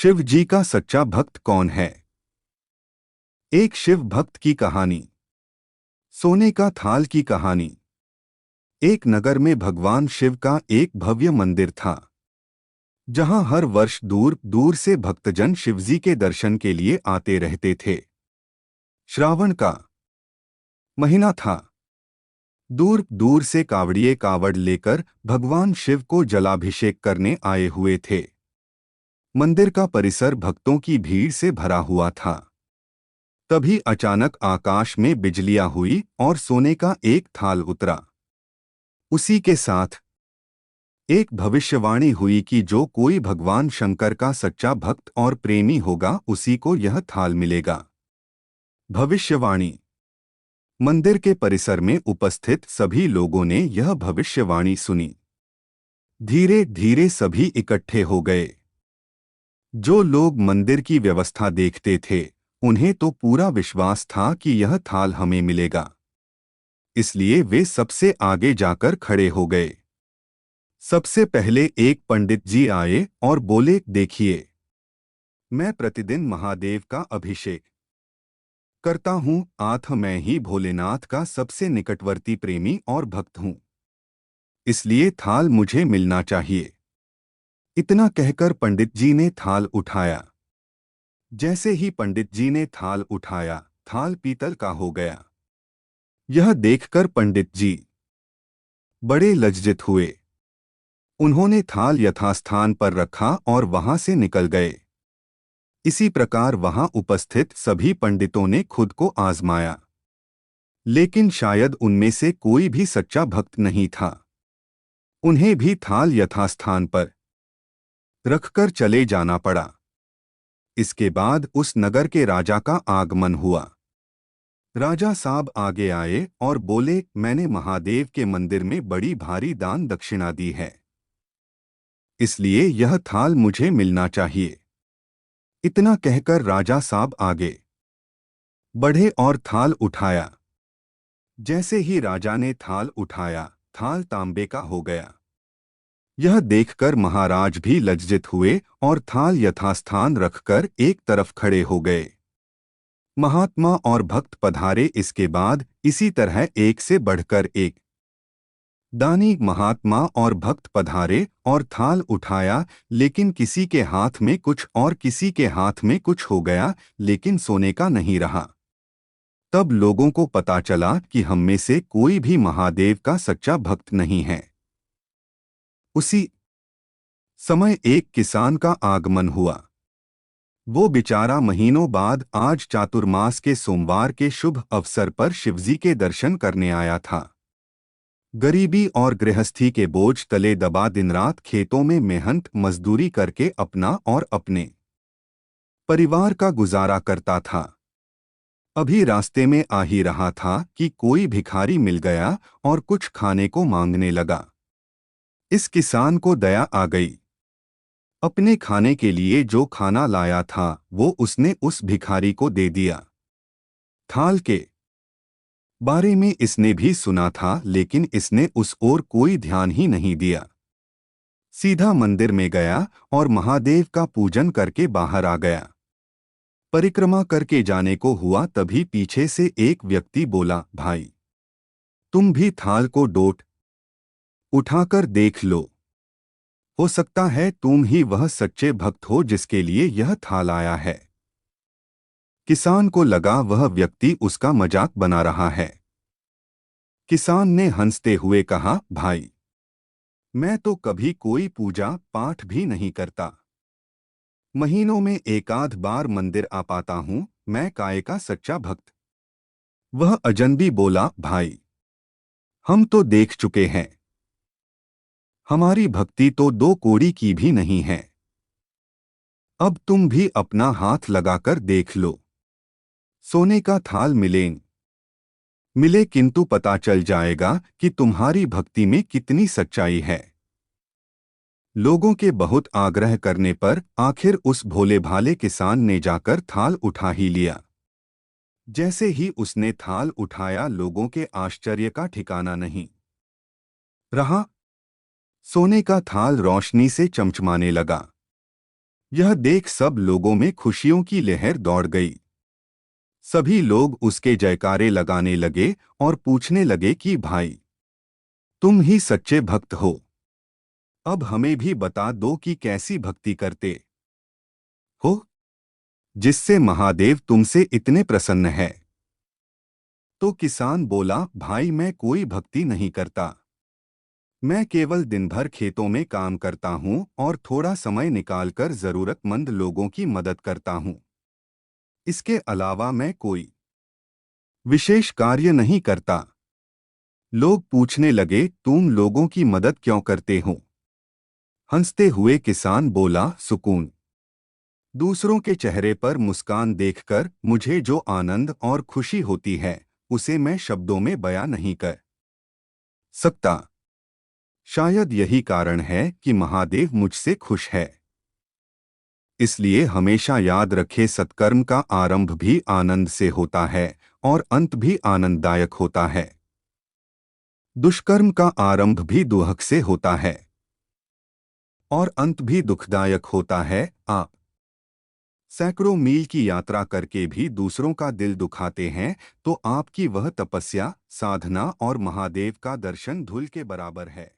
शिव जी का सच्चा भक्त कौन है? एक शिव भक्त की कहानी। सोने का थाल की कहानी। एक नगर में भगवान शिव का एक भव्य मंदिर था, जहां हर वर्ष दूर दूर से भक्तजन शिवजी के दर्शन के लिए आते रहते थे। श्रावण का महीना था। दूर दूर से कावड़िए कावड़ लेकर भगवान शिव को जलाभिषेक करने आए हुए थे। मंदिर का परिसर भक्तों की भीड़ से भरा हुआ था। तभी अचानक आकाश में बिजलियां हुई और सोने का एक थाल उतरा। उसी के साथ एक भविष्यवाणी हुई कि जो कोई भगवान शंकर का सच्चा भक्त और प्रेमी होगा, उसी को यह थाल मिलेगा। भविष्यवाणी। मंदिर के परिसर में उपस्थित सभी लोगों ने यह भविष्यवाणी सुनी। धीरे धीरे सभी इकट्ठे हो गए। जो लोग मंदिर की व्यवस्था देखते थे, उन्हें तो पूरा विश्वास था कि यह थाल हमें मिलेगा। इसलिए वे सबसे आगे जाकर खड़े हो गए। सबसे पहले एक पंडित जी आए और बोले, देखिए, मैं प्रतिदिन महादेव का अभिषेक करता हूँ। मैं ही भोलेनाथ का सबसे निकटवर्ती प्रेमी और भक्त हूँ, इसलिए थाल मुझे मिलना चाहिए। इतना कहकर पंडित जी ने थाल उठाया। जैसे ही पंडित जी ने थाल उठाया, थाल पीतल का हो गया। यह देखकर पंडित जी बड़े लज्जित हुए। उन्होंने थाल यथास्थान पर रखा और वहां से निकल गए। इसी प्रकार वहां उपस्थित सभी पंडितों ने खुद को आजमाया, लेकिन शायद उनमें से कोई भी सच्चा भक्त नहीं था। उन्हें भी थाल यथास्थान पर रखकर चले जाना पड़ा। इसके बाद उस नगर के राजा का आगमन हुआ। राजा साहब आगे आए और बोले, मैंने महादेव के मंदिर में बड़ी भारी दान दक्षिणा दी है, इसलिए यह थाल मुझे मिलना चाहिए। इतना कहकर राजा साहब आगे बढ़े और थाल उठाया। जैसे ही राजा ने थाल उठाया, थाल तांबे का हो गया। यह देखकर महाराज भी लज्जित हुए और थाल यथास्थान रखकर एक तरफ खड़े हो गए। महात्मा और भक्त पधारे। इसके बाद इसी तरह एक से बढ़कर एक दानी महात्मा और भक्त पधारे और थाल उठाया, लेकिन किसी के हाथ में कुछ और किसी के हाथ में कुछ हो गया, लेकिन सोने का नहीं रहा। तब लोगों को पता चला कि हम में से कोई भी महादेव का सच्चा भक्त नहीं है। उसी समय एक किसान का आगमन हुआ। वो बेचारा महीनों बाद आज चातुर्मास के सोमवार के शुभ अवसर पर शिवजी के दर्शन करने आया था। गरीबी और गृहस्थी के बोझ तले दबा दिन रात खेतों में मेहनत मजदूरी करके अपना और अपने परिवार का गुजारा करता था। अभी रास्ते में आ ही रहा था कि कोई भिखारी मिल गया और कुछ खाने को मांगने लगा। इस किसान को दया आ गई। अपने खाने के लिए जो खाना लाया था, वो उसने उस भिखारी को दे दिया। थाल के बारे में इसने भी सुना था, लेकिन इसने उस ओर कोई ध्यान ही नहीं दिया। सीधा मंदिर में गया और महादेव का पूजन करके बाहर आ गया। परिक्रमा करके जाने को हुआ, तभी पीछे से एक व्यक्ति बोला, भाई, तुम भी थाल को डोट उठाकर देख लो। हो सकता है तुम ही वह सच्चे भक्त हो जिसके लिए यह थाल आया है। किसान को लगा वह व्यक्ति उसका मजाक बना रहा है। किसान ने हंसते हुए कहा, भाई, मैं तो कभी कोई पूजा पाठ भी नहीं करता। महीनों में एकाध बार मंदिर आ पाता हूं। मैं काय का सच्चा भक्त। वह अजनबी बोला, भाई, हम तो देख चुके हैं। हमारी भक्ति तो दो कौड़ी की भी नहीं है। अब तुम भी अपना हाथ लगाकर देख लो। सोने का थाल मिले, किंतु पता चल जाएगा कि तुम्हारी भक्ति में कितनी सच्चाई है। लोगों के बहुत आग्रह करने पर आखिर उस भोले भाले किसान ने जाकर थाल उठा ही लिया। जैसे ही उसने थाल उठाया, लोगों के आश्चर्य का ठिकाना नहीं रहा। सोने का थाल रोशनी से चमचमाने लगा। यह देख सब लोगों में खुशियों की लहर दौड़ गई। सभी लोग उसके जयकारे लगाने लगे और पूछने लगे कि भाई, तुम ही सच्चे भक्त हो। अब हमें भी बता दो कि कैसी भक्ति करते हो जिससे महादेव तुमसे इतने प्रसन्न है। तो किसान बोला, भाई मैं कोई भक्ति नहीं करता। मैं केवल दिन भर खेतों में काम करता हूँ और थोड़ा समय निकालकर जरूरतमंद लोगों की मदद करता हूँ। इसके अलावा मैं कोई विशेष कार्य नहीं करता। लोग पूछने लगे, तुम लोगों की मदद क्यों करते हो? हंसते हुए किसान बोला, सुकून। दूसरों के चेहरे पर मुस्कान देखकर मुझे जो आनंद और खुशी होती है उसे मैं शब्दों में बयां नहीं कर सकता। शायद यही कारण है कि महादेव मुझसे खुश है। इसलिए हमेशा याद रखे, सत्कर्म का आरंभ भी आनंद से होता है और अंत भी आनंददायक होता है। दुष्कर्म का आरंभ भी दुहक से होता है और अंत भी दुखदायक होता है। आप सैकड़ों मील की यात्रा करके भी दूसरों का दिल दुखाते हैं तो आपकी वह तपस्या, साधना और महादेव का दर्शन धूल के बराबर है।